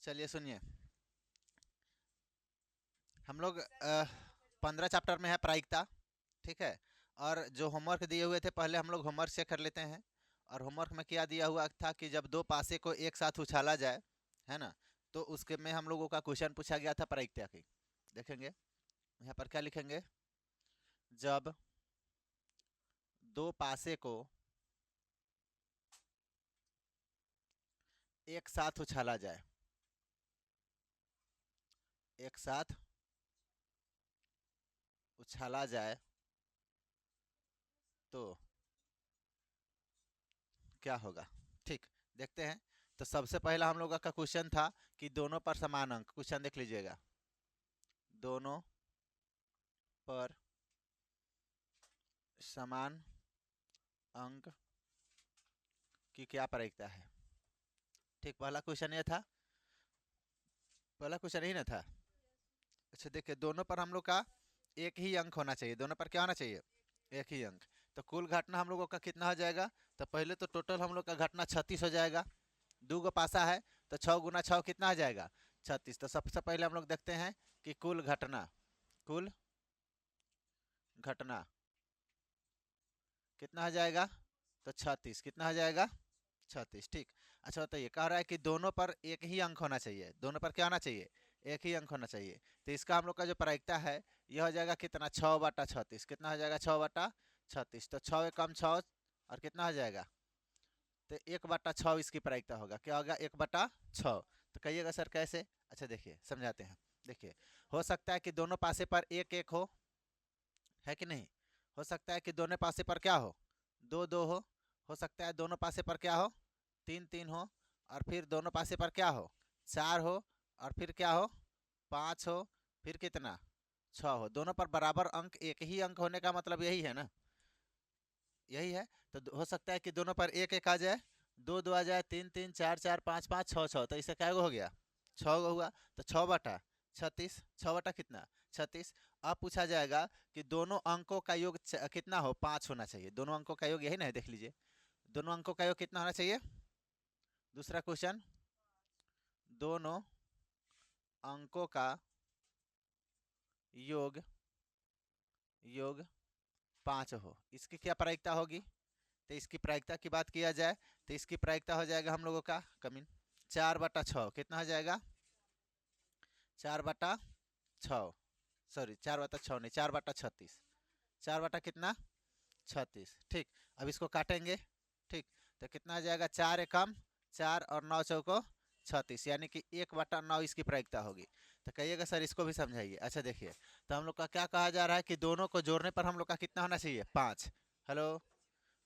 चलिए सुनिए, हम लोग 15 चैप्टर में है प्रायिकता। ठीक है। और जो होमवर्क दिए हुए थे पहले हम लोग होमवर्क से कर लेते हैं। और होमवर्क में क्या दिया हुआ था कि जब दो पासे को एक साथ उछाला जाए, है ना, तो उसके में हम लोगों का क्वेश्चन पूछा गया था प्रायिकता की। देखेंगे यहाँ पर क्या लिखेंगे। जब दो पासे को एक साथ उछाला जाए, एक साथ उछाला जाए तो क्या होगा। ठीक, देखते हैं। तो सबसे पहला हम लोगों का क्वेश्चन था कि दोनों पर समान अंक। क्वेश्चन देख लीजिएगा, दोनों पर समान अंक की क्या प्रायिकता है। ठीक, पहला क्वेश्चन ये था। पहला क्वेश्चन यही ना था। अच्छा देखिए, दोनों पर हम लोग का एक ही अंक होना चाहिए। दोनों पर क्या होना चाहिए, एक ही अंक। तो कुल घटना हम लोगों का कितना हो जाएगा। तो पहले तो टोटल हम लोग का घटना 36 हो जाएगा। दो गो पासा है तो 6 × 6 कितना आ जाएगा, 36। तो सबसे पहले हम लोग देखते हैं कि कुल घटना, कुल घटना कितना हो जाएगा। तो 36 कितना हो जाएगा, 36। ठीक। अच्छा बताइए, कह रहा है कि दोनों पर एक ही अंक होना चाहिए। दोनों पर क्या होना चाहिए, एक ही अंक होना चाहिए। तो इसका हम लोग का जो प्रायिकता है यह हो जाएगा कितना, 6/36। कितना हो जाएगा, 6/36। तो 6 × 6 और कितना हो जाएगा, तो 1/6 इसकी प्रायिकता होगा। क्या होगा, 1/6। तो कहिएगा सर कैसे। अच्छा देखिए समझाते हैं। देखिए, हो सकता है कि दोनों पासे पर एक एक है कि नहीं। हो सकता है कि दोनों पासे पर क्या हो, दो दो हो सकता है दोनों पासे पर क्या हो, तीन तीन हो। और फिर दोनों पासे पर क्या हो, चार हो। और फिर क्या हो, पाँच हो। फिर कितना, छः हो। दोनों पर बराबर अंक, एक ही अंक होने का मतलब यही है ना, यही है। तो हो सकता है कि दोनों पर एक एक आ जाए, दो दो आ जाए, तीन तीन, चार चार, पाँच पाँच, छः छः। तो इससे क्या हो गया, 6 हुआ। तो 6/36, 6 कितना, 36। अब पूछा जाएगा कि दोनों अंकों का योग कितना हो, 5 होना चाहिए। दोनों अंकों का योग यही ना है, देख लीजिए। दोनों अंकों का योग कितना होना चाहिए। दूसरा क्वेश्चन, दोनों अंकों का योग, योग 5 हो, इसकी क्या प्रायिकता होगी। तो इसकी प्रायिकता की बात किया जाए तो इसकी प्रायिकता हो जाएगा हम लोगों का कमीन 4/6। कितना हो जाएगा, 4/6। सॉरी 4/6 नहीं, 4/36। 4 कितना, 36। ठीक। अब इसको काटेंगे। ठीक। तो कितना आ जाएगा, 4 एकम 4 और 9 चौको 36, यानी कि 1/9 इसकी प्रायिकता होगी। तो कहिएगा सर इसको भी समझाइए। अच्छा देखिए, तो हम लोग का क्या कहा जा रहा है कि दोनों को जोड़ने पर हम लोग का कितना होना चाहिए, 5। हेलो,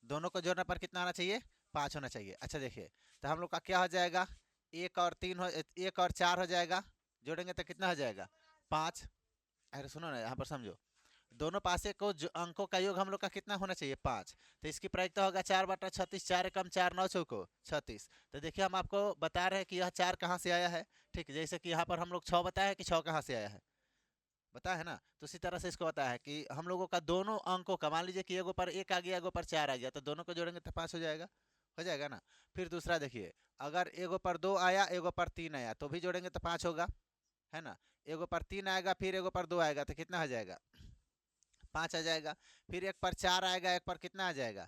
दोनों को जोड़ने पर कितना होना चाहिए, 5 होना चाहिए। अच्छा देखिए, तो हम लोग का क्या हो जाएगा, 1 और 3 हो, 1 और 4 हो जाएगा। जोड़ेंगे तो कितना हो जाएगा, 5। अरे सुनो ना, यहाँ पर समझो। दोनों पासे को अंकों का योग हम लोग का कितना होना चाहिए, 5। तो इसकी प्रायिकता होगा 4/36। 4 एकम 4, 9 चौको 36। तो देखिए हम आपको बता रहे हैं कि यह 4 कहाँ से आया है। ठीक, जैसे कि यहाँ पर हम लोग 6 बताया है कि 6 कहाँ से आया है, पता है ना। तो इसी तरह से इसको बताया है कि हम लोगों का दोनों अंकों का, मान लीजिए कि एगो पर एक आ गया, एगो पर 4 आ गया, तो दोनों को जोड़ेंगे तो 5 हो जाएगा ना। फिर दूसरा देखिए, अगर एगो पर 2 आया, एगो पर 3 आया, तो भी जोड़ेंगे तो 5 होगा, है ना। एगो पर 3 आएगा, फिर एगो पर 2 आएगा, तो कितना हो जाएगा, 5 आ जाएगा। फिर एक पर 4 आएगा, एक पर कितना आ जाएगा,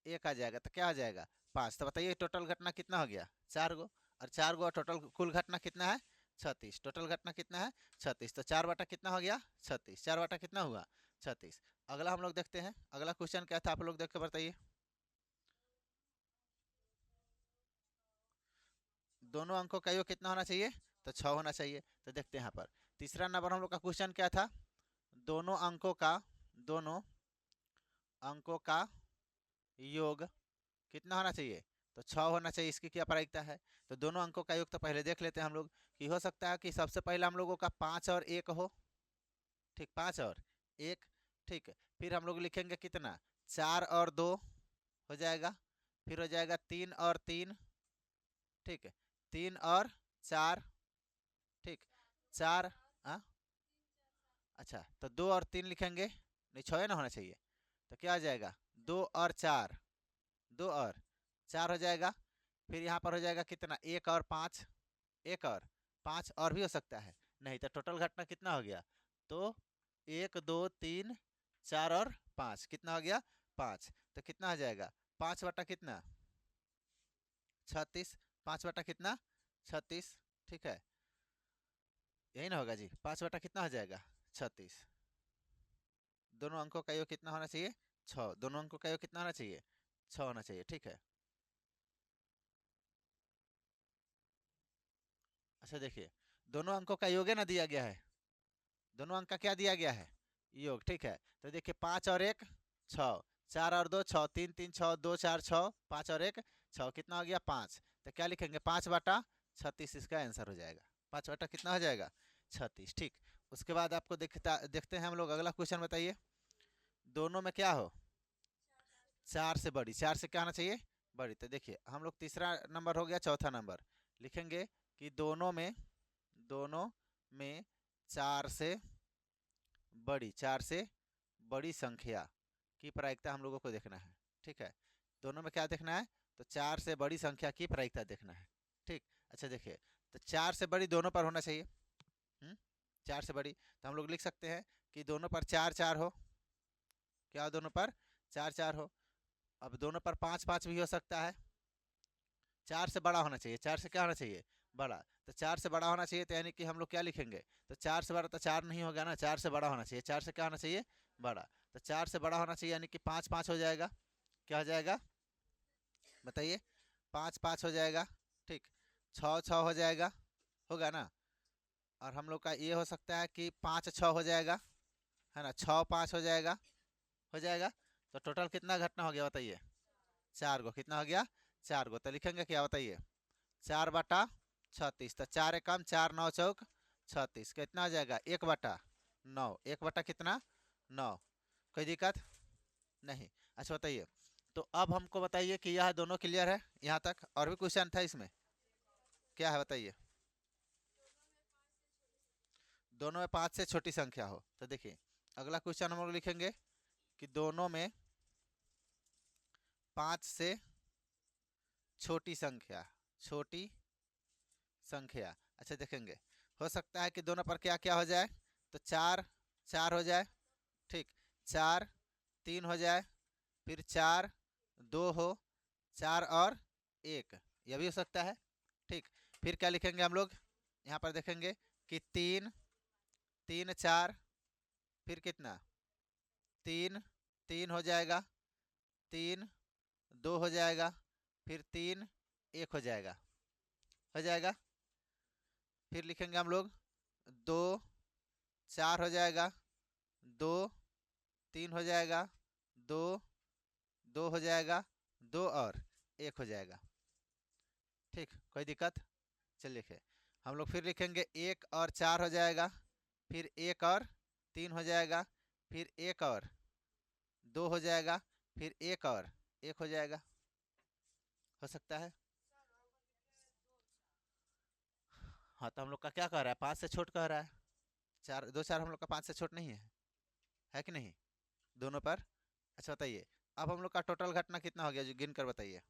1 आ जाएगा, तो क्या हो जाएगा, 5। तो बताइए टोटल घटना कितना हो गया, 4 गो। और 4 गो, टोटल कुल घटना कितना है, 36। टोटल घटना कितना है, 36। तो 4 कितना हो गया, 36। 4 कितना हुआ, 36। अगला हम लोग देखते हैं, अगला क्वेश्चन क्या था, आप लोग देख के बताइए। दोनों अंकों का योग कितना होना चाहिए, तो 6 होना चाहिए। तो देखते हैं यहाँ पर तीसरा नंबर हम लोग का क्वेश्चन क्या था, दोनों अंकों का, दोनों अंकों का योग कितना होना चाहिए, तो 6 होना चाहिए। इसकी क्या प्रायिकता है। तो दोनों अंकों का योग तो पहले देख लेते हैं हम लोग, कि हो सकता है कि सबसे पहले हम लोगों का 5 और 1 हो। ठीक, 5 और 1। ठीक। फिर हम लोग लिखेंगे कितना, 4 और 2 हो जाएगा। फिर हो जाएगा 3 और 3। ठीक है, 3 और 4। ठीक, 4। हाँ, अच्छा तो 2 और 3 लिखेंगे, नहीं 6 ना होना चाहिए। तो क्या हो जाएगा, 2 और 4, 2 और 4 हो जाएगा। फिर यहाँ पर हो जाएगा कितना, 1 और 5, 1 और 5 और भी हो सकता है, नहीं तो टोटल घटना कितना हो गया? तो 1 2 3 4 और 5 कितना हो गया? 5। तो कितना हो जाएगा? 5 बटा कितना? 36। 5 बटा कितना? 36। ठीक है, यही ना होगा जी। 5 बटा कितना हो जाएगा? 36। दोनों अंकों का योग कितना होना चाहिए? 6। दोनों अंकों का योग कितना होना चाहिए? 6 होना चाहिए। ठीक है, अच्छा देखिए, दोनों अंकों का योग है ना दिया गया है, दोनों अंक का क्या दिया गया है? योग। ठीक है, तो देखिए 5 और 1 6, 4 और 2 6, 3 3 6, 2 4 6, 5 और 1 6, कितना हो गया? 5। तो क्या लिखेंगे? 5 बटा 36 इसका आंसर हो जाएगा। 5 बटा कितना हो जाएगा? 36। ठीक, उसके बाद आपको देखते हैं हम लोग अगला क्वेश्चन। बताइए, दोनों में क्या हो? 4 से बड़ी। 4 से क्या होना चाहिए? बड़ी। तो देखिए हम लोग तीसरा नंबर हो गया, चौथा नंबर लिखेंगे कि दोनों में 4 से बड़ी, 4 से बड़ी संख्या की प्रायिकता हम लोगों को देखना है। ठीक है, दोनों में क्या देखना है? तो 4 से बड़ी संख्या की प्रायिकता देखना है। ठीक, अच्छा देखिए, तो 4 से बड़ी दोनों पर होना चाहिए। 4 से बड़ी, तो हम लोग लिख सकते हैं कि दोनों पर 4 4 हो। क्या हो? दोनों पर 4 4 हो। अब दोनों पर 5 5 भी हो सकता है। 4 से बड़ा होना चाहिए। 4 से क्या होना चाहिए? बड़ा। तो 4 से बड़ा होना चाहिए, तो यानी कि हम लोग क्या लिखेंगे? तो 4 से बड़ा तो 4 नहीं होगा ना, 4 से बड़ा होना चाहिए। 4 से क्या होना चाहिए? बड़ा। तो 4 से बड़ा होना चाहिए, यानी कि 5 5 हो जाएगा। क्या हो जाएगा? बताइए। 5 5 हो जाएगा। ठीक, 6 6 हो जाएगा, होगा ना। और हम लोग का ये हो सकता है कि 5 6 हो जाएगा, है ना। 6 5 हो जाएगा, हो जाएगा। तो टोटल कितना घटना हो गया? बताइए। 4 गो। कितना हो गया? 4 गो। तो लिखेंगे क्या? बताइए। 4 बटा 36। तो 4 एकम 4 9 चौक 36, कितना हो जाएगा? 1 बटा 9। 1 बटा कितना? 9। कोई दिक्कत नहीं। अच्छा बताइए, तो अब हमको बताइए कि यह दोनों क्लियर है यहाँ तक? और भी क्वेश्चन था इसमें, क्या है बताइए? दोनों में 5 से छोटी संख्या हो। तो देखिए अगला क्वेश्चन हम लोग लिखेंगे कि दोनों में 5 से छोटी संख्या, छोटी संख्या। अच्छा देखेंगे, हो सकता है कि दोनों पर क्या क्या हो जाए? तो 4 4 हो जाए। ठीक, 4 3 हो जाए, फिर 4 2 हो, 4 और 1, यह भी हो सकता है। ठीक, फिर क्या लिखेंगे हम लोग? यहाँ पर देखेंगे कि 3 3 4, फिर कितना? 3 3 हो जाएगा, 3 2 हो जाएगा, फिर 3 1 हो जाएगा, हो जाएगा। फिर लिखेंगे हम लोग 2 4 हो जाएगा, 2 3 हो जाएगा, 2 2 हो जाएगा, 2 और 1 हो जाएगा। ठीक, कोई दिक्कत? चलिए लिखे हम लोग। फिर लिखेंगे 1 और 4 हो जाएगा, फिर 1 और 3 हो जाएगा, फिर 1 और 2 हो जाएगा, फिर 1 और 1 हो जाएगा, हो सकता है। हाँ, तो हम लोग का क्या कह रहा है? 5 से छोट कह रहा है। 4 2 4 हम लोग का 5 से छोट नहीं है कि नहीं दोनों पर? अच्छा बताइए, अब हम लोग का टोटल घटना कितना हो गया जो गिन कर बताइए।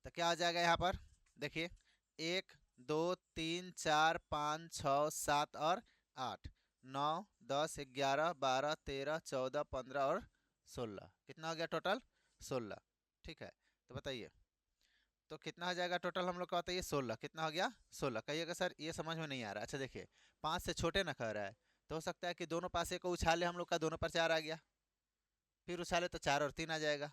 तो क्या हो जाएगा यहाँ पर? देखिए 1 2 3 4 5 6 7 और 8 9 10 11 12 13 14 15 और 16, कितना हो गया टोटल? 16। ठीक है, तो बताइए तो कितना हो जाएगा टोटल हम लोग का? बताइए 16। कितना हो गया? 16। कहिएगा सर ये समझ में नहीं आ रहा। अच्छा देखिए 5 से छोटे ना कह रहा है, तो हो सकता है कि दोनों पासे को उछाले हम लोग का, दोनों पर 4 आ गया, फिर उछाले तो 4 और 3 आ जाएगा,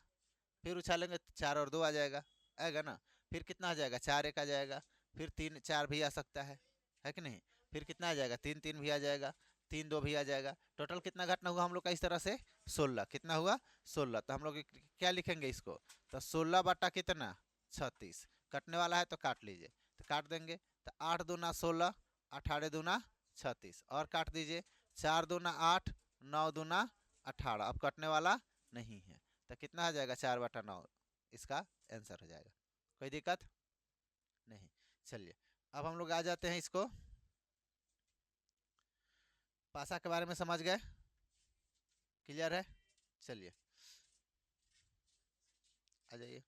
फिर उछालेंगे तो 4 और 2 आ जाएगा, आएगा ना। फिर कितना आ जाएगा? 4 1 आ जाएगा, फिर 3 4 भी आ सकता है कि नहीं। फिर कितना आ जाएगा? 3 3 भी आ जाएगा, 3 2 भी आ जाएगा। टोटल कितना घटना हुआ हम लोग का इस तरह से? 16। कितना हुआ? 16। तो हम लोग क्या लिखेंगे इसको? तो 16 बटा कितना? 36। कटने वाला है तो काट लीजिए, तो काट देंगे। तो 8 दूना 16, 18 दूना 36, और काट दीजिए। 4 दूना 8, 9 दूना 18, अब कटने वाला नहीं है। तो कितना आ जाएगा? 4 बटा 9 इसका आंसर हो जाएगा। कोई दिक्कत नहीं। चलिए अब हम लोग आ जाते हैं इसको, पासा के बारे में समझ गए? क्लियर है? चलिए आ जाइए।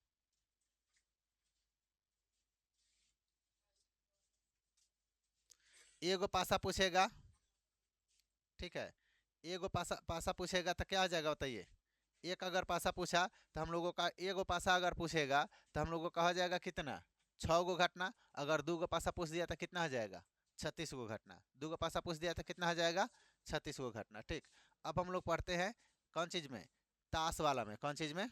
एगो पासा पूछेगा, ठीक है, एगो पासा पासा पूछेगा तो क्या हो जाएगा बताइए। एक अगर पासा पूछा तो हम लोगों का एगो पासा अगर पूछेगा तो हम लोगों का हो जाएगा कितना, 6 गो घटना। अगर 2 गो पासा पूछ दिया तो कितना हो जाएगा, 36 गो घटना। 2 गो पासा पूछ दिया तो कितना हो जाएगा, 36 गो घटना। ठीक, अब हम लोग पढ़ते हैं कौन चीज़ में, ताश वाला में। कौन चीज़ में,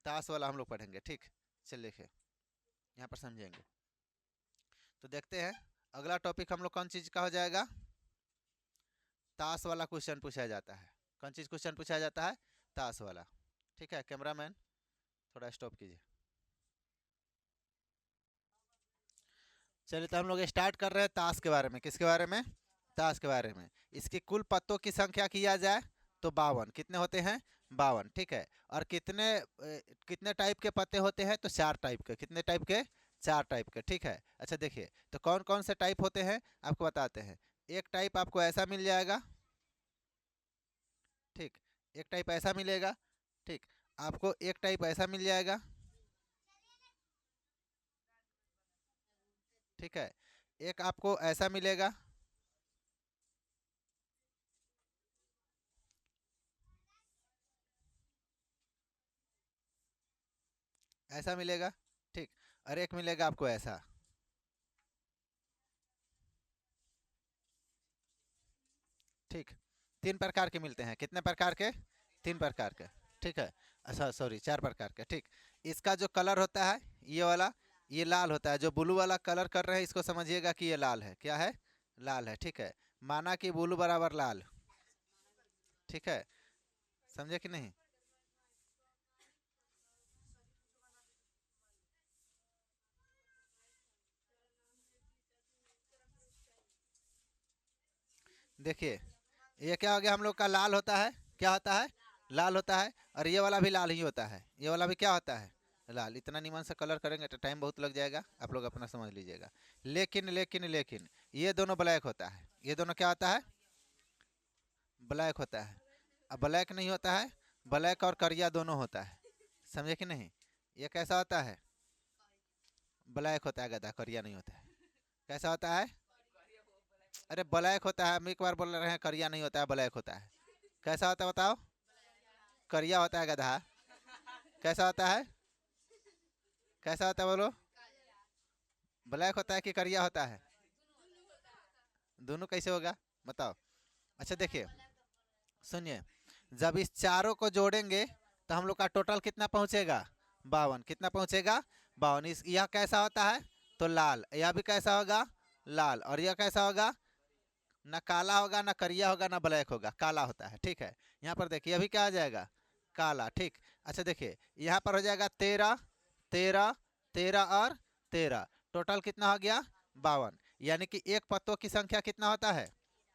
ताश वाला हम लोग पढ़ेंगे। ठीक, चलिए देखिए यहाँ पर समझेंगे। तो देखते हैं अगला टॉपिक हम लोग कौन चीज़ का हो जाएगा, ताश वाला क्वेश्चन पूछा जाता है। कौन चीज़ क्वेश्चन पूछा जाता है, ताश वाला। ठीक है, कैमरामैन थोड़ा स्टॉप कीजिए। चलिए तो हम लोग स्टार्ट कर रहे हैं ताश के बारे में। किसके बारे में, ताश के बारे में। इसकी कुल पत्तों की संख्या किया जाए तो 52। कितने होते हैं, 52। ठीक है, और कितने टाइप के पत्ते होते हैं, तो 4 टाइप के। कितने टाइप के, 4 टाइप के। ठीक है, अच्छा देखिए तो कौन कौन से टाइप होते हैं आपको बताते हैं। एक टाइप आपको ऐसा मिल जाएगा, ठीक, एक टाइप ऐसा मिलेगा। ठीक, आपको एक टाइप ऐसा मिल जाएगा। ठीक है, एक आपको ऐसा मिलेगा। ऐसा मिलेगा। ठीक, और एक मिलेगा आपको ऐसा। ठीक, 3 प्रकार के मिलते हैं। कितने प्रकार के, 3 प्रकार के। ठीक है, अच्छा सॉरी 4 प्रकार के। ठीक, इसका जो कलर होता है ये वाला, ये लाल होता है। जो ब्लू वाला कलर कर रहे हैं इसको समझिएगा कि ये लाल है। क्या है, लाल है। ठीक है, माना कि ब्लू बराबर लाल। ठीक है, समझे कि नहीं। देखिए ये क्या हो गया, हम लोग का लाल होता है। क्या होता है, लाल होता है। और ये वाला भी लाल ही होता है। ये वाला भी क्या होता है, लाल। इतना निमन से कलर करेंगे तो टाइम बहुत लग जाएगा, आप लोग अपना समझ लीजिएगा। लेकिन लेकिन लेकिन ये दोनों ब्लैक होता है। ये दोनों क्या होता है, ब्लैक होता है। अब ब्लैक नहीं होता है, ब्लैक और करिया दोनों होता है। समझे कि नहीं। ये कैसा होता है, ब्लैक होता है गधा, करिया नहीं होता है। कैसा होता है, अरे ब्लैक होता है। हम एक बार बोल रहे हैं करिया नहीं होता है, ब्लैक होता है। कैसा होता है बताओ, करिया होता है गधा। कैसा होता है, कैसा होता है बोलो, ब्लैक होता है कि करिया होता है, दोनों कैसे होगा बताओ। अच्छा देखिए सुनिए, जब इस चारों को जोड़ेंगे तो हम लोग का टोटल कितना पहुंचेगा, 52। कितना पहुंचेगा, 52। इस यह कैसा होता है, तो लाल। यह भी कैसा होगा, लाल। और यह कैसा होगा, ना काला होगा, ना करिया होगा, ना ब्लैक होगा, काला होता है। ठीक है, यहाँ पर देखिए अभी क्या आ जाएगा, काला। ठीक, अच्छा देखिए यहाँ पर हो जाएगा 13 13 13 और 13। टोटल कितना हो गया, 52। यानी कि एक पत्तों की संख्या कितना होता है,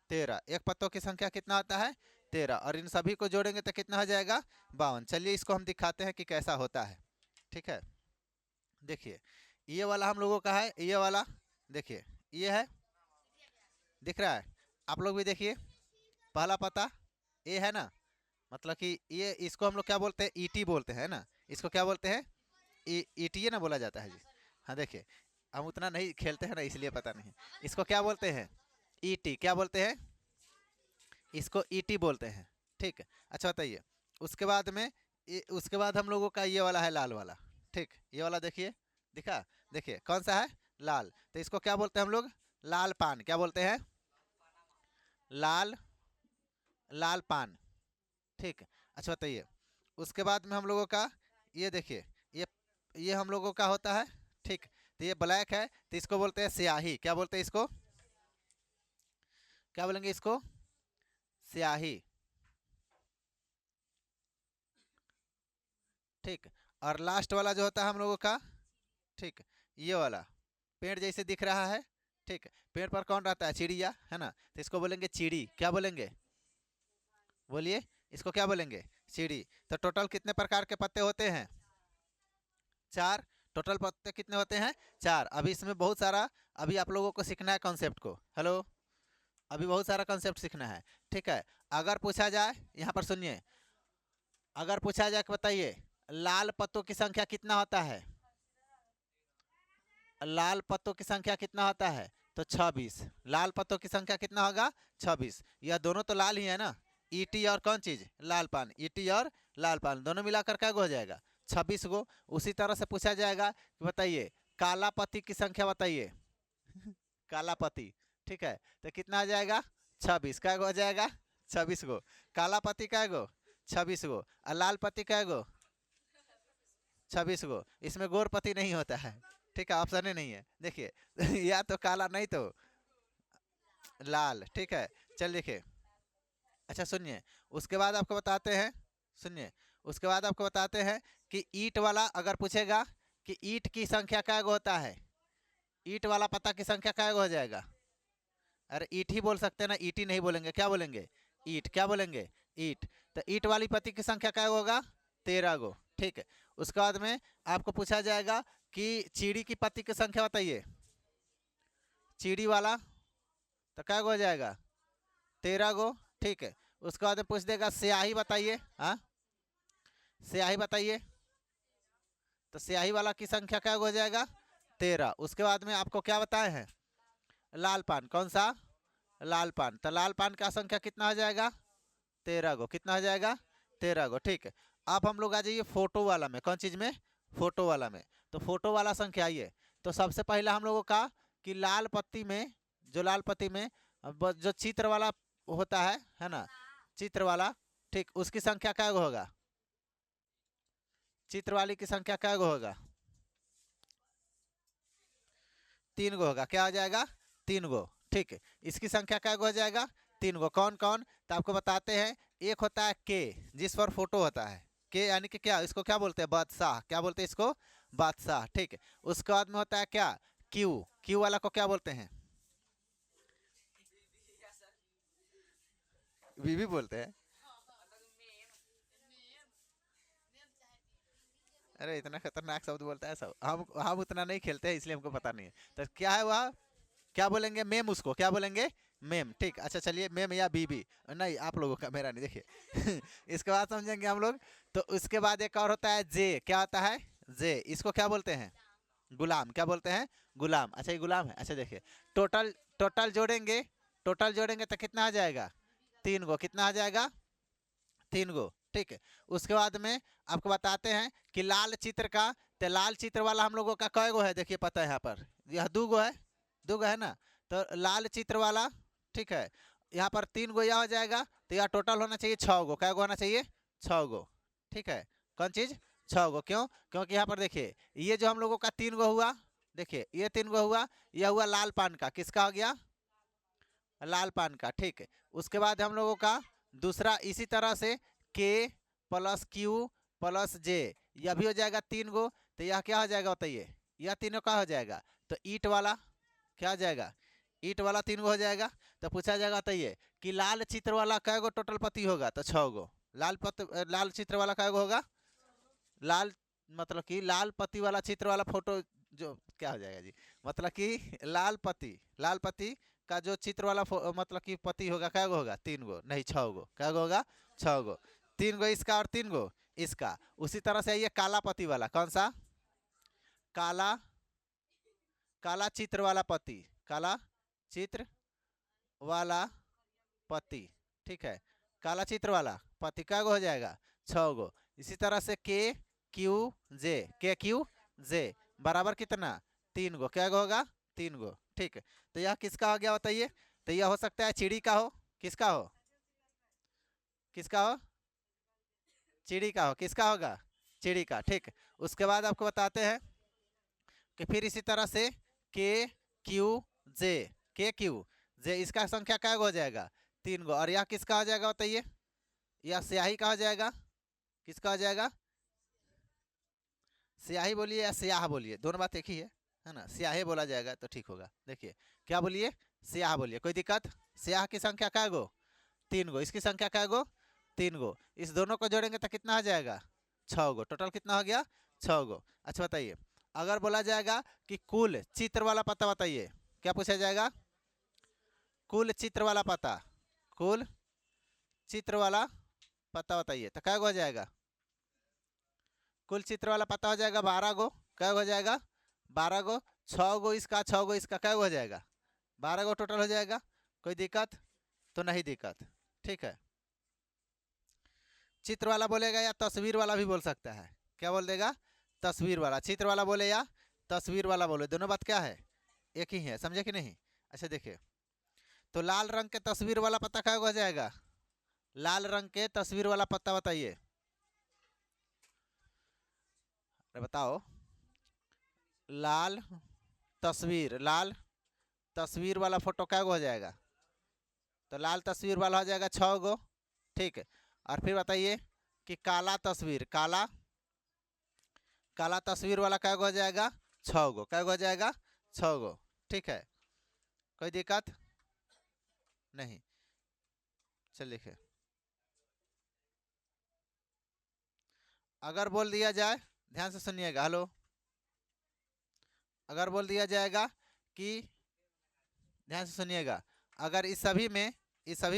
13। एक पत्तों की संख्या कितना होता है, 13। और इन सभी को जोड़ेंगे तो कितना हो जाएगा, 52। चलिए इसको हम दिखाते हैं कि कैसा होता है। ठीक है, देखिए ये वाला हम लोगों का है। ये वाला देखिए, ये है, दिख रहा है। आप लोग भी देखिए, पहला पता ए है ना, मतलब कि ये, इसको हम लोग क्या बोलते हैं, ईटी बोलते हैं ना। इसको क्या बोलते हैं, ईटीए ना बोला जाता है जी। हाँ देखिए, हम उतना नहीं खेलते हैं ना इसलिए पता नहीं। इसको क्या बोलते हैं, ईटी। क्या बोलते हैं, इसको ईटी बोलते हैं। ठीक है, अच्छा बताइए उसके बाद में उसके बाद हम लोगों का ये वाला है लाल वाला। ठीक, ये वाला देखिए, दिखा, देखिए कौन सा है, लाल। तो इसको क्या बोलते हैं हम लोग, लाल पान। क्या बोलते हैं, लाल, लाल पान। ठीक, अच्छा बताइए उसके बाद में हम लोगों का ये देखिए, ये हम लोगों का होता है। ठीक, तो ये ब्लैक है तो इसको बोलते हैं स्याही। क्या बोलते हैं इसको, क्या बोलेंगे इसको, स्याही। ठीक, और लास्ट वाला जो होता है हम लोगों का, ठीक, ये वाला पेड़ जैसे दिख रहा है। ठीक, पेड़ पर कौन रहता है, चिड़िया है ना, तो इसको बोलेंगे चिड़ी। क्या बोलेंगे, बोलिए, इसको क्या बोलेंगे, चिड़ी। तो टोटल कितने प्रकार के पत्ते होते हैं, 4। टोटल पत्ते कितने होते हैं, 4। अभी इसमें बहुत सारा, अभी आप लोगों को सीखना है कॉन्सेप्ट को। हेलो, अभी बहुत सारा कॉन्सेप्ट सीखना है। ठीक है, अगर पूछा जाए, यहाँ पर सुनिए, अगर पूछा जाए कि बताइए लाल पत्तों की संख्या कितना होता है, लाल पत्तों की संख्या कितना होता है, तो 26। लाल पत्तों की संख्या कितना होगा? 26। यह दोनों तो लाल ही है ना, ईटी और कौन चीज? लाल पान। ईटी और लाल पान दोनों मिलाकर क्या हो जाएगा? 26 गो। उसी तरह से पूछा जाएगा कि बताइए काला पत्ती की संख्या बताइए काला पत्ती, ठीक है, तो कितना आ जाएगा? 26। क्या हो जाएगा? 26 गो। काला पत्ती क्या गो? 26 गो। और लाल पत्ती क्या गो? 26 गो। इसमें गोर पत्ती नहीं होता है, ठीक है, ऑप्शन ही नहीं है। देखिए या तो काला नहीं तो लाल, ठीक है। चल देखिए, अच्छा सुनिए, उसके बाद आपको बताते हैं, सुनिए, उसके बाद आपको बताते हैं कि ईंट वाला अगर पूछेगा कि ईंट की संख्या क्या होता है, ईंट वाला पत्ता की संख्या क्या हो जाएगा? अरे ईंट ही बोल सकते हैं ना, ईंट ही नहीं बोलेंगे, क्या बोलेंगे? ईंट। क्या बोलेंगे? ईंट। तो ईंट वाली पत्ती की संख्या क्या होगा? 13 गो, ठीक है। उसके बाद में आपको पूछा जाएगा कि चीड़ी की पत्ती की संख्या बताइए, चीड़ी वाला, तो क्या हो जाएगा? 13 गो, ठीक है। उसके बाद में पूछ देगा स्याही बताइए, हाँ स्याही बताइए, तो स्याही वाला की संख्या क्या हो जाएगा? 13। उसके बाद में आपको क्या बताए हैं? लाल पान। कौन सा? लाल पान। तो लाल पान का संख्या कितना हो जाएगा? 13 गो। कितना हो जाएगा? 13 गो, ठीक है। अब हम लोग आ जाइए फोटो वाला में। कौन चीज में? फोटो वाला में। तो फोटो वाला संख्या आइए, तो सबसे पहले हम लोगों का कि लाल पत्ती में, जो लाल पत्ती में जो चित्र वाला होता है ना, चित्र वाला, ठीक, उसकी संख्या क्या होगा? चित्र वाली की संख्या क्या होगा? 3 गो होगा। क्या हो जाएगा? 3 गो, ठीक है। इसकी संख्या क्या हो जाएगा? 3 गो। कौन कौन? तो आपको बताते हैं। एक होता है के, जिस पर फोटो होता है, के यानी कि क्या, इसको क्या बोलते हैं? बादशाह। क्या बोलते हैं इसको? बादशाह, ठीक है। उसके बाद में होता है क्या? क्यू। क्यू वाला को क्या बोलते हैं? बीबी बोलते हैं। अरे इतना खतरनाक शब्द बोलता है सब, हम उतना नहीं खेलते हैं इसलिए हमको पता नहीं है। तो क्या है वह? क्या बोलेंगे? मेम। उसको क्या बोलेंगे? मेम, ठीक। अच्छा चलिए, मेम या बीबी, नहीं आप लोगों का, मेरा नहीं, देखिए इसके बाद समझेंगे हम लोग। तो उसके बाद एक और होता है जे। क्या होता है? जे। इसको क्या बोलते हैं? गुलाम। क्या बोलते हैं? गुलाम। अच्छा ये गुलाम है। अच्छा देखिए, टोटल टोटल जोड़ेंगे, टोटल जोड़ेंगे तो कितना आ जाएगा? 3 गो। कितना आ जाएगा? 3 गो, ठीक है। उसके बाद में आपको बताते हैं कि लाल चित्र का, तो लाल चित्र वाला हम लोगों का कै गो है? देखिए पता है यहाँ पर, यह 2 गो है, 2 गो है ना। तो लाल चित्र वाला, ठीक है, यहाँ पर 3 गो यह हो जाएगा। तो यह टोटल होना चाहिए 6 गो। क्या गो होना चाहिए? 6 गो, ठीक है। कौन चीज? 6 गो। क्यों? क्योंकि यहाँ पर देखिए, ये जो हम लोगों का 3 गो हुआ, देखिए ये 3 गो हुआ, यह हुआ लाल पान का। किसका हो गया? लाल पान का, ठीक है। उसके बाद हम लोगों का दूसरा इसी तरह से के प्लस क्यू प्लस जे, यह भी हो जाएगा 3 गो। तो यह क्या हो जाएगा बताइए? यह तीनों का हो जाएगा। तो ईट वाला क्या हो जाएगा? ईट वाला 3 गो हो जाएगा। तो पूछा जाएगा बताइए कि लाल चित्र वाला कै गो टोटल पति होगा? तो 6 गो। लाल चित्र वाला कै गो होगा? लाल, मतलब कि लाल पति वाला चित्र वाला फोटो, जो क्या हो जाएगा जी, मतलब कि लाल पति, लाल पति का जो चित्र वाला मतलब कि पति होगा, क्या गो होगा? 3 गो, नहीं 6 गो। क्या गो होगा? 6 गो। 3 गो इसका और 3 गो इसका। उसी तरह से ये काला पति वाला, कौन सा? काला, काला चित्र वाला पति, काला चित्र वाला पति, ठीक है। काला चित्र वाला पति क्या गो हो जाएगा? 6 गो। इसी तरह से के क्यू जे, के क्यू जे बराबर कितना? 3 गो। क्या गो होगा? 3 गो, ठीक है। तो यह किसका हो गया बताइए? तो यह हो सकता है चिड़ी का हो, किसका हो? किसका हो? चिड़ी का हो। किसका होगा? चिड़ी का, ठीक। उसके बाद आपको बताते हैं कि फिर इसी तरह से के क्यू जे, के क्यू जे, इसका संख्या क्या हो जाएगा? 3 गो। और यह किसका हो जाएगा बताइए? यह स्याही का हो जाएगा। किसका हो जाएगा? स्याही बोलिए या स्याह बोलिए, दोनों बात एक ही है ना। स्याही बोला जाएगा तो ठीक होगा। देखिए क्या बोलिए? स्याह बोलिए, कोई दिक्कत? स्याह की संख्या क्या गो? 3 गो। इसकी संख्या क्या गो? 3 गो। इस दोनों को जोड़ेंगे तो कितना हो जाएगा? 6 गो। टोटल कितना हो गया? 6 गो। अच्छा बताइए, अगर बोला जाएगा कि कुल चित्र वाला पता बताइए, क्या पूछा जाएगा? कुल चित्र वाला पता, कुल चित्र वाला पता बताइए, तो क्या हो जाएगा? कुल चित्र वाला पता हो जाएगा 12 गो। क्या हो जाएगा? 12 गो। 6 गो इसका, 6 गो इसका, क्या हो जाएगा? 12 गो टोटल हो जाएगा। कोई दिक्कत तो नहीं दिक्कत, ठीक है। चित्र वाला बोलेगा या तस्वीर वाला भी बोल सकता है। क्या बोल देगा? तस्वीर वाला। चित्र वाला बोले या तस्वीर वाला बोले, दोनों बात क्या है? एक ही है, समझे कि नहीं? अच्छा देखिए, तो लाल रंग के तस्वीर वाला पत्ता क्या हो जाएगा? लाल रंग के तस्वीर वाला पत्ता बताइए, बताओ। लाल लाल तस्वीर वाला फोटो क्या हो जाएगा? तो लाल तस्वीर वाला हो जाएगा 6 गो, ठीक है। और फिर बताइए कि काला तस्वीर वाला क्या हो जाएगा? 6 गो। क्या हो जाएगा? 6 गो, ठीक है। कोई दिक्कत नहीं। चल लिखे, अगर बोल दिया जाए, ध्यान से सुनिएगा, हेलो। अगर बोल दिया जाएगा कि, ध्यान से सुनिएगा, अगर इस सभी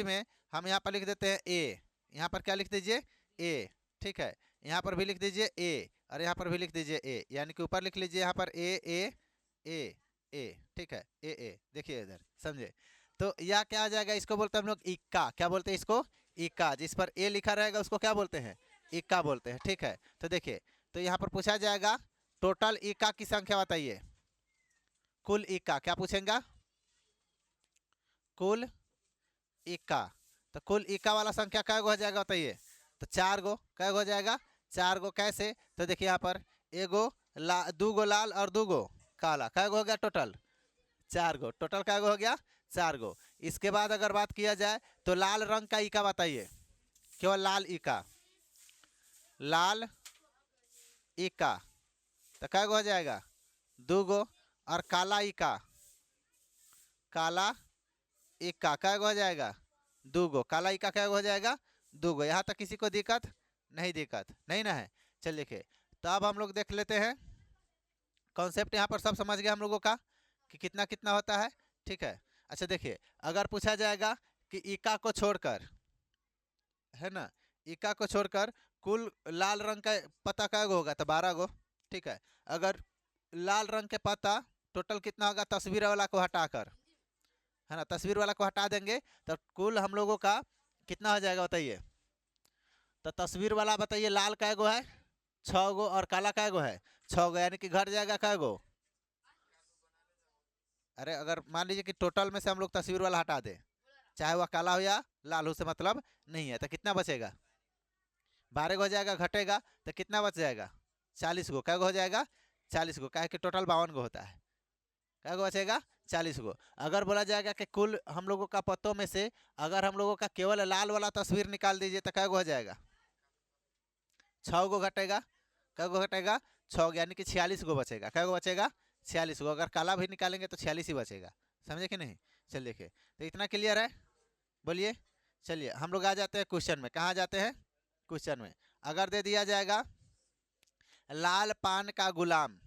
में हम यहाँ पर लिख देते हैं ए, यहाँ पर क्या लिख दीजिए? ए, ठीक है। यहाँ पर भी लिख दीजिए ए, और यहाँ पर भी लिख दीजिए ए, यानी कि ऊपर लिख लीजिए यहाँ पर ए ए ए ए, ठीक है। ए ए, देखिए इधर, समझे? तो यह क्या आ जाएगा? इसको बोलते हैं हम लोग इक्का। क्या बोलते हैं इसको? इक्का। जिस पर ए लिखा रहेगा उसको क्या बोलते हैं? इक्का बोलते हैं, ठीक है। तो देखिए, तो यहाँ पर पूछा जाएगा टोटल इक्का की संख्या बताइए। कुल इक्का क्या पूछेगा? कुल इक्का। तो कुल इक्का वाला संख्या क्या हो जाएगा बताइए? तो 4 गो। क्या हो जाएगा? 4 गो। कैसे? तो देखिए यहाँ पर एगो 2 गो लाल और 2 गो काला। क्या हो गया टोटल? 4 गो। टोटल क्या हो गया? 4 गो। इसके बाद अगर बात किया जाए तो लाल रंग का इक्का बताइए, केवल लाल इक्का, लाल इक्का। तो क्या हो जाएगा? 2 गो। और काला इक्का क्या हो जाएगा? 2 गो। काला इक्का क्या हो जाएगा? 2 गो। यहाँ तक किसी को दिक्कत दिक्कत नहीं ना है? चल देखिए, तो अब हम लोग देख लेते हैं कॉन्सेप्ट। यहाँ पर सब समझ गए हम लोगों का कि कितना कितना होता है, ठीक है। अच्छा देखिए, अगर पूछा जाएगा कि इक्का को छोड़कर, है ना, इक्का को छोड़कर कुल लाल रंग का पत्ता क्या गो होगा? तो 12 गो, ठीक है। अगर लाल रंग के पत्ता टोटल कितना होगा तस्वीर वाला को हटाकर, है ना, तस्वीर वाला को हटा देंगे तो कुल हम लोगों का कितना हो जाएगा बताइए? तो तस्वीर वाला बताइए लाल कै गो है? 6 गो। और काला कै गो है? 6 गो। यानी कि घट जाएगा कै गो? अरे अगर मान लीजिए कि टोटल में से हम लोग तस्वीर वाला हटा दे, चाहे वह काला हो या लाल हो, से मतलब नहीं है, तो कितना बचेगा? 12 गो हो जाएगा, घटेगा तो कितना बच जाएगा? 40 गो। कै गो हो जाएगा? 40 गो। क्या है कि टोटल 52 गो होता है। क्या गो बचेगा? 40 गो। अगर बोला जाएगा कि कुल हम लोगों का पत्तों में से अगर हम लोगों का केवल लाल वाला तस्वीर निकाल दीजिए तो क्या गो हो जाएगा? 6 गो घटेगा। क्या गो घटेगा? 6 गो, यानी कि 46 गो बचेगा। क्या गो बचेगा? 46 गो। अगर काला भी निकालेंगे तो 46 ही बचेगा। समझे कि नहीं? चल देखिए, तो इतना क्लियर है? बोलिए। चलिए हम लोग आ जाते हैं क्वेश्चन में। कहाँ जाते हैं? क्वेश्चन में। अगर दे दिया जाएगा लाल पान का गुलाम,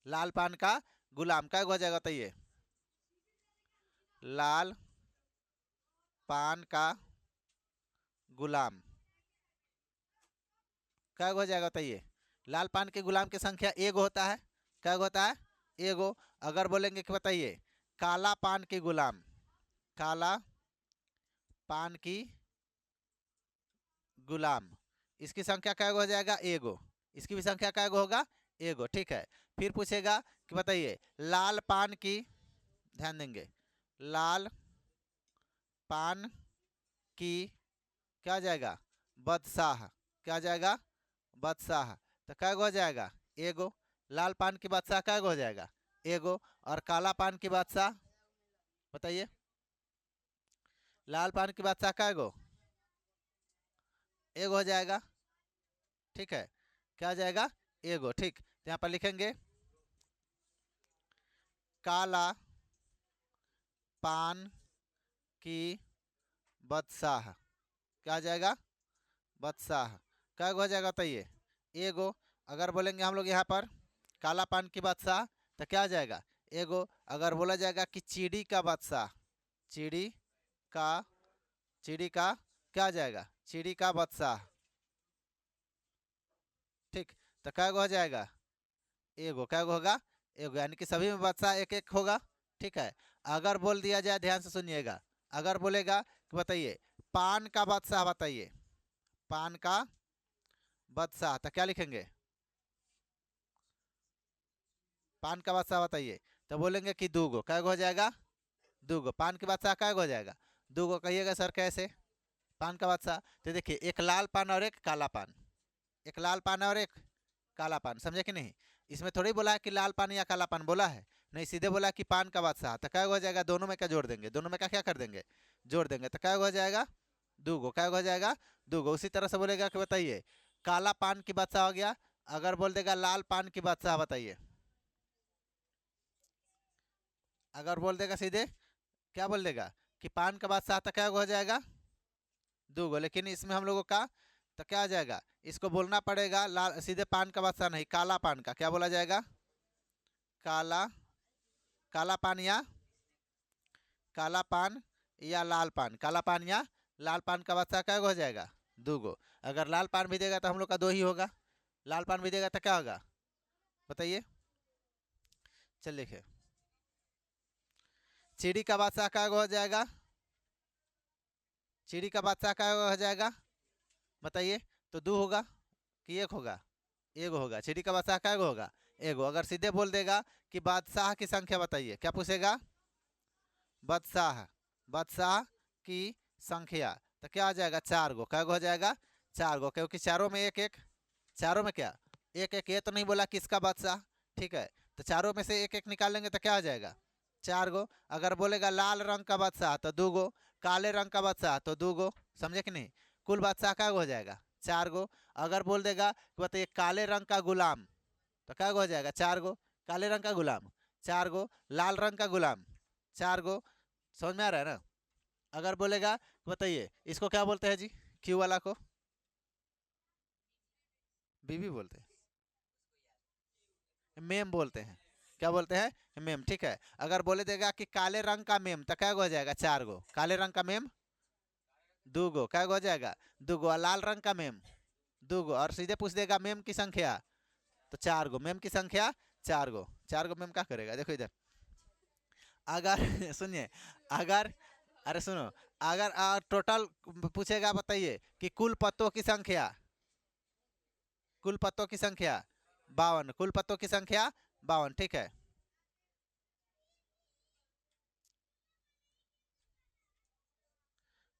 लाल पान का गुलाम, क्या हो जाएगा बताइए? लाल पान का गुलाम क्या हो जाएगा बताइए? लाल पान के गुलाम की संख्या एगो होता है। क्या होता है? एगो। अगर बोलेंगे कि बताइए काला पान की गुलाम, काला पान की गुलाम, इसकी संख्या क्या हो जाएगा? एगो। इसकी भी संख्या क्या होगा? एगो, ठीक है। फिर पूछेगा कि बताइए लाल पान की, ध्यान देंगे, लाल पान की क्या हो जाएगा? बादशाह। क्या हो जाएगा? बादशाह। तो क्या हो जाएगा? एगो। लाल पान की बादशाह क्या हो जाएगा? एगो। और काला पान की बादशाह बताइए, लाल पान की बादशाह क्या गो? एगो हो जाएगा, ठीक है। क्या हो जाएगा? एगो, ठीक। तो यहाँ पर लिखेंगे काला पान की बादशाह। क्या हो जाएगा? बादशाह। क्या हो जाएगा बताइए? एगो। अगर बोलेंगे हम लोग यहाँ पर काला पान की बादशाह तो क्या हो जाएगा? एगो। अगर बोला जाएगा कि चिड़ी का बादशाह, चिड़ी का, चिड़ी का क्या हो जाएगा? चिड़ी का बादशाह, ठीक। तो क्या हो जाएगा? एगो। क्या होगा? एगो, यानी कि सभी में बादशाह एक एक होगा, ठीक है। अगर बोल दिया जाए, ध्यान से सुनिएगा, अगर बोलेगा कि बताइए पान का बादशाह बताइए, पान का बादशाह, तो क्या लिखेंगे? पान का बादशाह बताइए, तो बोलेंगे कि दूगो, क्या हो जाएगा? दूगो। पान के बादशाह क्या हो जाएगा? दूगो। कहिएगा सर कैसे? पान का बादशाह, तो देखिए एक लाल पान और एक काला पान, एक लाल पान और एक काला पान, समझे कि नहीं? इसमें थोड़ी बोला है कि लाल पान या काला पान, बोला है नहीं, सीधे बोला कि पान का बादशाह, तो क्या हो जाएगा? दोनों में क्या जोड़ देंगे? दोनों में क्या क्या कर देंगे? जोड़ देंगे, तो क्या हो जाएगा? दूगो। क्या हो जाएगा? दूगो। उसी तरह से बोलेगा कि बताइए काला पान की बादशाह हो गया, अगर बोल देगा लाल पान की बादशाह बताइए, अगर बोल देगा सीधे क्या बोल देगा कि पान का बादशाह, तो क्या हो जाएगा? दूगो। लेकिन इसमें हम लोगों का तो क्या आ जाएगा? इसको बोलना पड़ेगा लाल, सीधे पान का बादशाह नहीं, काला पान का क्या बोला जाएगा? काला, काला पान या काला पान या लाल पान, काला पान या लाल पान का बादशाह क्या हो जाएगा? दूगो। अगर लाल पान भी देगा तो हम लोग का दो ही होगा, लाल पान भी देगा तो क्या होगा? बताइए। चल लिखे, चिड़ी का बादशाह क्या हो जाएगा? चिड़ी का बादशाह क्या हो जाएगा? बताइए। तो दो होगा कि एक होगा? एगो होगा। चिड़ी का बादशाह क्या होगा? एगो। अगर सीधे बोल देगा कि बादशाह की संख्या बताइए, क्या पूछेगा? बादशाह, बादशाह की संख्या, तो क्या आ जाएगा? चार गो। क्या हो जाएगा? चार गो, क्योंकि चारों में एक एक, चारों में क्या एक एक, ये तो नहीं बोला किसका बादशाह, ठीक है, तो चारों में से एक एक निकाल लेंगे तो क्या आ जाएगा? चार गो। अगर बोलेगा लाल रंग का बादशाह तो दो गो, काले रंग का बादशाह तो दो गो, समझे कि नहीं? कुल बादशाह क्या हो जाएगा? चार गो। अगर बोल देगा कि बताइए काले रंग का गुलाम, तो क्या हो जाएगा? चार गो। काले रंग का गुलाम चार गो, लाल रंग का गुलाम चार गो, समझ में आ रहा है ना? अगर बोलेगा बताइए इसको क्या बोलते हैं जी, क्यू वाला को? बीबी बोलते हैं, मेम बोलते हैं। क्या बोलते हैं? मेम, ठीक है। अगर बोले देगा कि काले रंग का मेम, तो क्या हो जाएगा? चार गो। काले रंग का मेम दो गो, क्या हो जाएगा? दो गो। और लाल रंग का मेम दो गो। और सीधे पूछ देगा मेम की संख्या, तो चार गो। मेम की संख्या चार गो। चार गो मेम क्या करेगा? देखो इधर, अगर सुनिए, अगर, अरे सुनो, अगर टोटल पूछेगा बताइए कि कुल पत्तों की संख्या, कुल पत्तों की संख्या 52, कुल पत्तों की संख्या 52, ठीक है।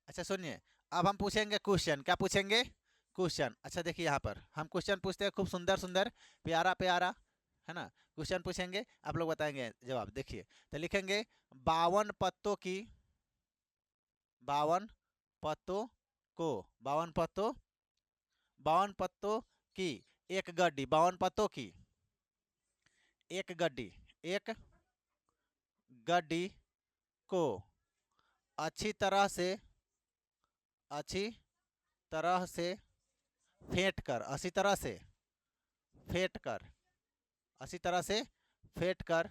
अच्छा सुनिए, अब हम पूछेंगे क्वेश्चन, क्या पूछेंगे? क्वेश्चन। अच्छा देखिए यहाँ पर हम क्वेश्चन पूछते हैं, खूब सुंदर सुंदर, प्यारा प्यारा, है ना? क्वेश्चन पूछेंगे, आप लोग बताएंगे जवाब। देखिए, तो लिखेंगे 52 पत्तों की, 52 पत्तों को, 52 पत्तों, 52 पत्तों की एक गड्डी, 52 पत्तों की एक गड्डी, एक गड्डी को अच्छी तरह से, अच्छी तरह से फेंट कर, अच्छी तरह से फेंट कर, अच्छी तरह से फेंट कर,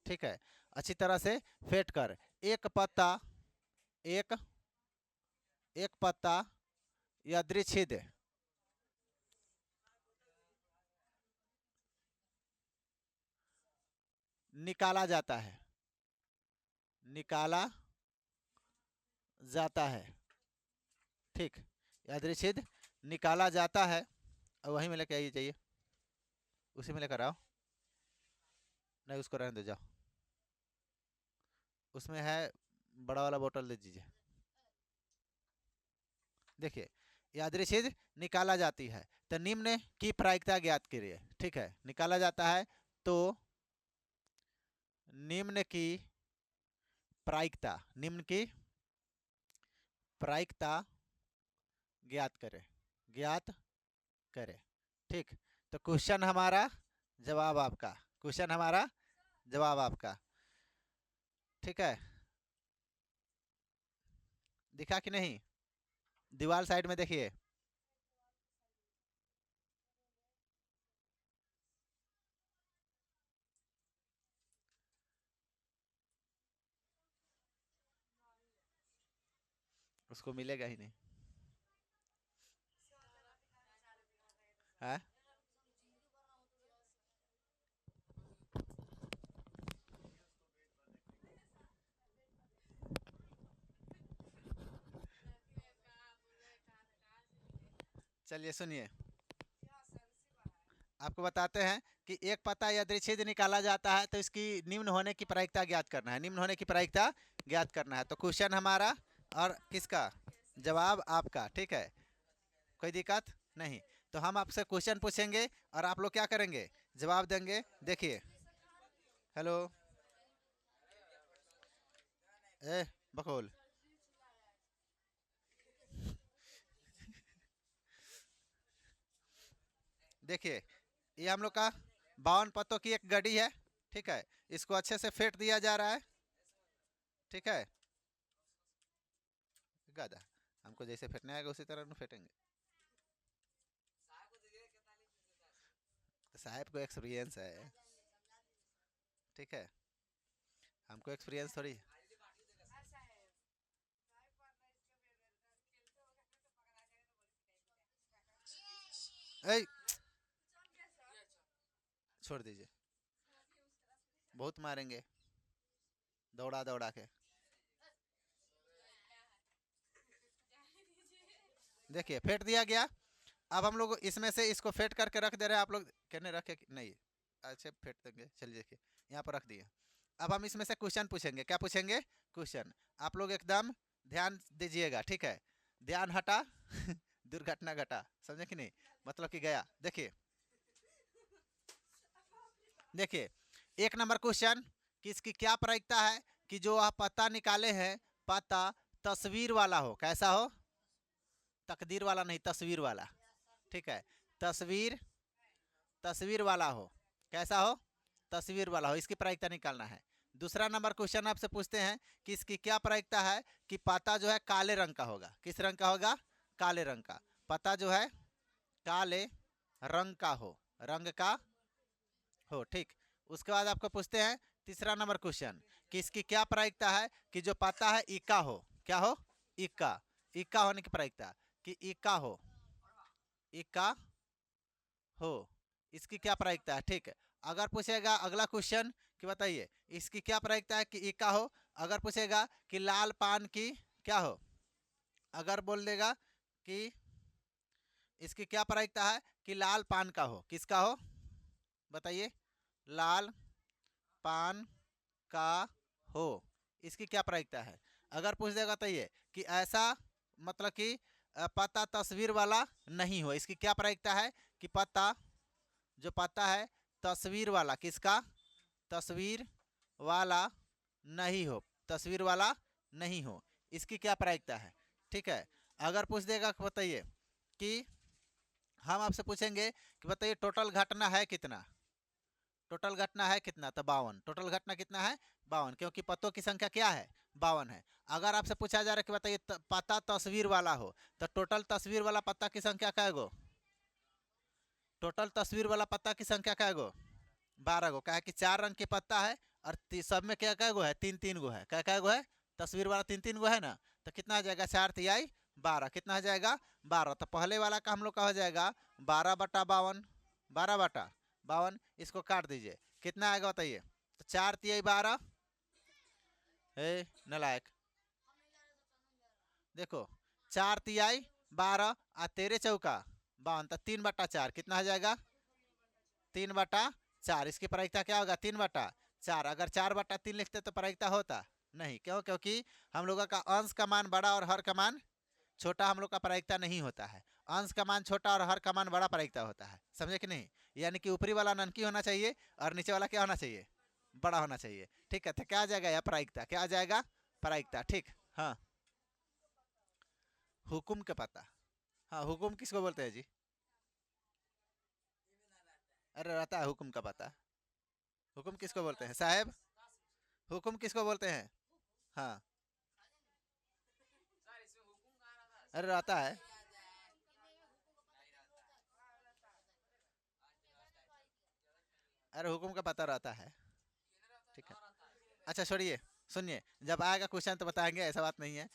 ठीक है, अच्छी तरह से फेंट कर एक पत्ता, एक, एक पत्ता यादृच्छिक निकाला जाता है, निकाला जाता है, ठीक, यादृच्छिक निकाला जाता है। और वहीं में लेके आइए, चाहिए उसी में लेकर आओ, नहीं उसको रहने दो, जाओ, उसमें है, बड़ा वाला बोतल दे दीजिए। देखिए, यादृच्छिक निकाला जाती है, तो निम्न की प्रायिकता ज्ञात करिए, ठीक है, निकाला जाता है तो निम्न की प्रायिकता, निम्न की प्रायिकता ज्ञात करें, ज्ञात करें, ठीक। तो क्वेश्चन हमारा, जवाब आपका, क्वेश्चन हमारा, जवाब आपका, ठीक है। दिखा कि नहीं? दीवार साइड में देखिए, उसको मिलेगा ही नहीं है। चलिए सुनिए, आपको बताते हैं कि एक पता यादृच्छिक निकाला जाता है तो इसकी निम्न होने की प्रायिकता ज्ञात करना है। निम्न होने की प्रायिकता ज्ञात करना है। तो क्वेश्चन हमारा और किसका, जवाब आपका, ठीक है, कोई दिक्कत नहीं। तो हम आपसे क्वेश्चन पूछेंगे और आप लोग क्या करेंगे, जवाब देंगे। देखिए, हेलो, ए बकोल, देखिए ये हम लोग का 52 पत्तों की एक गड्डी है, ठीक है। इसको अच्छे से फेंट दिया जा रहा है, ठीक है। गादा, हमको जैसे फेंटने आएगा उसी तरह फेंटेंगे। तो साहब को एक्सपीरियंस है, ठीक है, हमको एक्सपीरियंस थोड़ी। ए, छोड़ दीजिए, बहुत मारेंगे दौड़ा दौड़ा के। देखिए फेंट दिया गया। अब हम लोग इसमें से इसको फेंट करके रख दे रहे हैं। आप लोग कहने रखे नहीं, अच्छे फेंट देंगे। चलिए देखिए, यहाँ पर रख दिए। अब हम इसमें से क्वेश्चन पूछेंगे। क्या पूछेंगे, क्वेश्चन। आप लोग एकदम ध्यान दीजिएगा, ठीक है। ध्यान हटा दुर्घटना घटा, समझे कि नहीं, मतलब कि गया। देखिए देखिए, एक नंबर क्वेश्चन कि इसकी क्या प्रायिकता है कि जो आप पता निकाले हैं, पता तस्वीर वाला हो। कैसा हो, तकदीर वाला नहीं, तस्वीर वाला, ठीक है। तस्वीर, तस्वीर वाला हो। कैसा हो, तस्वीर वाला हो। इसकी प्रायिकता निकालना है। दूसरा नंबर क्वेश्चन आपसे पूछते हैं कि इसकी क्या प्रायिकता है कि पता जो है काले रंग का होगा। किस रंग का होगा, काले रंग का। पता जो है काले रंग का हो, रंग का हो, ठीक। उसके बाद आपको पूछते हैं तीसरा नंबर क्वेश्चन कि इसकी क्या प्रायिकता है कि जो पता है इक्का हो। क्या हो, इक्का। इक्का होने की प्रायिकता कि इक्का हो, इक्का हो, इसकी क्या प्रायिकता है, ठीक है। अगर पूछेगा अगला क्वेश्चन कि बताइए इसकी क्या प्रायिकता है कि इक्का हो। अगर पूछेगा कि लाल पान की क्या हो, अगर बोल देगा कि इसकी क्या प्रायिकता है कि लाल पान का हो। किसका हो, बताइए, लाल पान का हो, इसकी क्या प्रायिकता है। अगर पूछ देगा तो ये कि ऐसा, मतलब कि पता तस्वीर वाला नहीं हो। इसकी क्या प्रायिकता है कि पता जो पता है तस्वीर वाला, किसका, तस्वीर वाला नहीं हो, तस्वीर वाला नहीं हो। इसकी क्या प्रायिकता है, ठीक है। अगर पूछ देगा बताइए कि हम आपसे पूछेंगे कि बताइए टोटल घटना है कितना, टोटल घटना है कितना, तो 52। टोटल घटना कितना है, 52, क्योंकि पत्तों की संख्या क्या है, 52 है। अगर आपसे पूछा जा रहा है कि बताइए पत्ता तस्वीर वाला हो, तो टोटल तस्वीर वाला पत्ता की संख्या क्या गो, टोटल तस्वीर वाला पत्ता की संख्या क्या गो, 12 गो। क्या है कि 4 रंग के पत्ता है और सब में क्या क्या गो है, 3 3 गो है। क्या क्या गो है, तस्वीर वाला 3 3 गो है ना। तो कितना आ जाएगा, 4 तिहाई 12, कितना हो जाएगा 12। तो पहले वाला का हम लोग का हो जाएगा 12/52, 12/52। इसको काट दीजिए, कितना आएगा बताइए। तो 4 तिहाई 12, ए नलायक, देखो 4 तिहाई 12 और 13 चौका 52, तो 3/4, कितना हो जाएगा 3/4। इसकी प्रायिकता क्या होगा, 3/4। अगर 4/3 लिखते तो प्रायिकता होता नहीं, क्यों, क्योंकि हम लोगों का अंश का मान बड़ा और हर का मान छोटा हम लोग का प्रायिकता नहीं होता है। अंश का मान छोटा और हर का मान बड़ा प्रायिकता होता है, समझे कि नहीं। यानी कि ऊपरी वाला ननकी होना चाहिए और नीचे वाला क्या होना चाहिए, बड़ा होना चाहिए, ठीक है। तो क्या आ जाएगा यह प्रायिकता, क्या आ जाएगा, प्रायिकता, ठीक। हाँ, हुकुम के पता, हाँ हुकुम किसको बोलते हैं जी, अरे रहता है हुकुम का पता। हुकुम किसको बोलते हैं साहब, हुकुम किसको बोलते हैं, हाँ, अरे रहता है, अरे हुकुम का पता रहता है, ठीक है। अच्छा छोड़िए, सुनिए, जब आएगा क्वेश्चन तो बताएंगे, ऐसा बात नहीं है।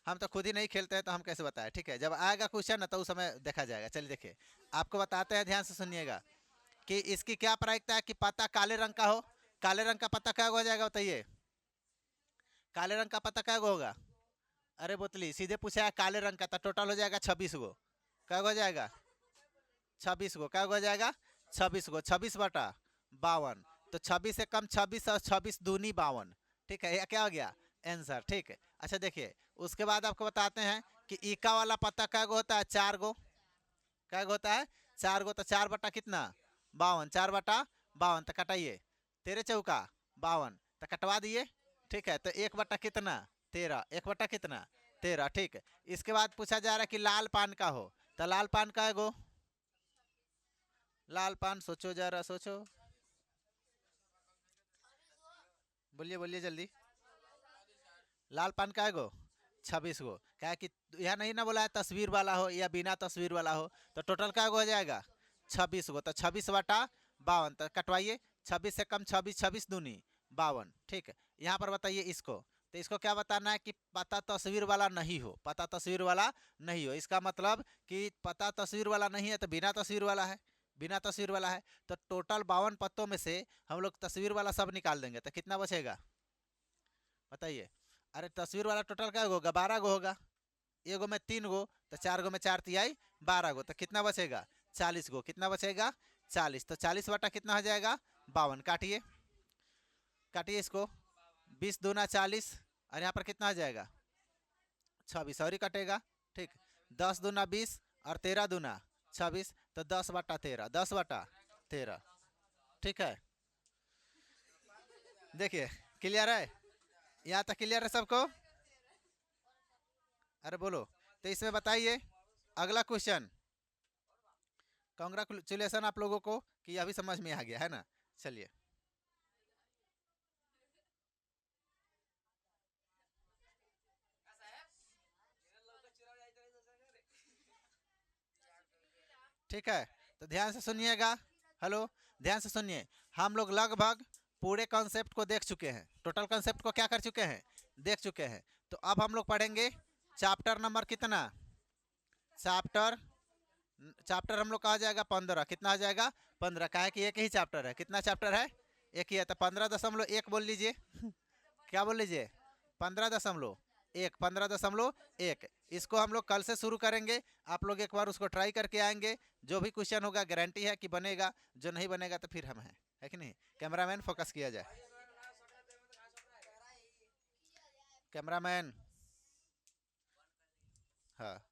हम तो खुद ही नहीं खेलते हैं तो हम कैसे बताएं, ठीक है। जब आएगा क्वेश्चन ना तो उस समय देखा जाएगा। चलिए देखिए, आपको बताते हैं, ध्यान से सुनिएगा कि इसकी क्या प्रायिकता है कि पत्ता काले रंग का हो। काले रंग का पत्ता क्या हो जाएगा बताइए, काले रंग का पत्ता क्या होगा। अरे बोतली सीधे पूछा है काले रंग का, तो टोटल हो जाएगा 26 गो, क्या हो जाएगा 26 गो, क्या हो जाएगा 26 गो, 26/52। तो 26 से कम 26 और 26 दूनी 52। ठीक है, यह क्या हो गया आंसर। ठीक है, अच्छा देखिए उसके बाद आपको बताते हैं कि इका वाला पत्ता क्या गो होता है 4 गो, क्या गो होता है 4 गो। तो 4 बटा कितना 52, 4/52। तो कटाइए, 13 चौका 52, तो कटवा दिए। ठीक है, तो 1 बटा कितना 13, 1 बटा कितना 13। ठीक है, इसके बाद पूछा जा रहा है कि लाल पान का हो, तो लाल पान का है गो, लाल पान सोचो जरा सोचो, बोलिए बोलिए जल्दी। लाल पान का है गो 26 गो, क्या है कि यह नहीं ना बोला है तस्वीर वाला हो या बिना तस्वीर वाला हो। तो टोटल क्या गो हो जाएगा 26 गो। तो 26/52, तो कटवाइए, 26 से कम 26, 26 दूनी 52। ठीक है, यहाँ पर बताइए इसको, तो इसको क्या बताना है कि पता तस्वीर वाला नहीं हो, पता तस्वीर वाला नहीं हो। इसका मतलब कि पता तस्वीर वाला नहीं है तो बिना तस्वीर वाला है, बिना तस्वीर वाला है। तो टोटल 52 पत्तों में से हम लोग तस्वीर वाला सब निकाल देंगे, तो कितना बचेगा बताइए। अरे तस्वीर वाला टोटल क्या होगा 12 गो होगा, एगो में 3 गो, तो 4 गो में 4 तिहाई 12 गो, तो कितना बचेगा 40 गो। कितना बचेगा 40। तो 40 बटा कितना हो जाएगा 52। काटिए, काटिए इसको, 20 दूना 40, और यहाँ पर कितना आ जाएगा 26 और ही कटेगा। ठीक, 10 दूना 20 और 13 दूना 26, तो 10/13, 10/13। ठीक है, देखिए क्लियर है, यहाँ तक क्लियर है सबको। अरे बोलो, तो इसमें बताइए अगला क्वेश्चन। कांग्रेचुलेसन आप लोगों को कि अभी समझ में आ गया है ना। चलिए, ठीक है, तो ध्यान से सुनिएगा। हेलो, ध्यान से सुनिए। हम लोग लगभग पूरे कॉन्सेप्ट को देख चुके हैं, टोटल कॉन्सेप्ट को क्या कर चुके हैं देख चुके हैं। तो अब हम लोग पढ़ेंगे चैप्टर नंबर कितना, चैप्टर चैप्टर हम लोग कहा जाएगा 15। कितना आ जाएगा 15, का है कि एक ही चैप्टर है। कितना चैप्टर है एक ही है, तो 15.1 बोल लीजिए क्या बोल लीजिए 15.1, 15.1। इसको हम लोग कल से शुरू करेंगे, आप लोग एक बार उसको ट्राई करके आएंगे। जो भी क्वेश्चन होगा गारंटी है कि बनेगा, जो नहीं बनेगा तो फिर हम हैं, है कि नहीं। कैमरामैन फोकस किया जाए, कैमरामैन। हाँ।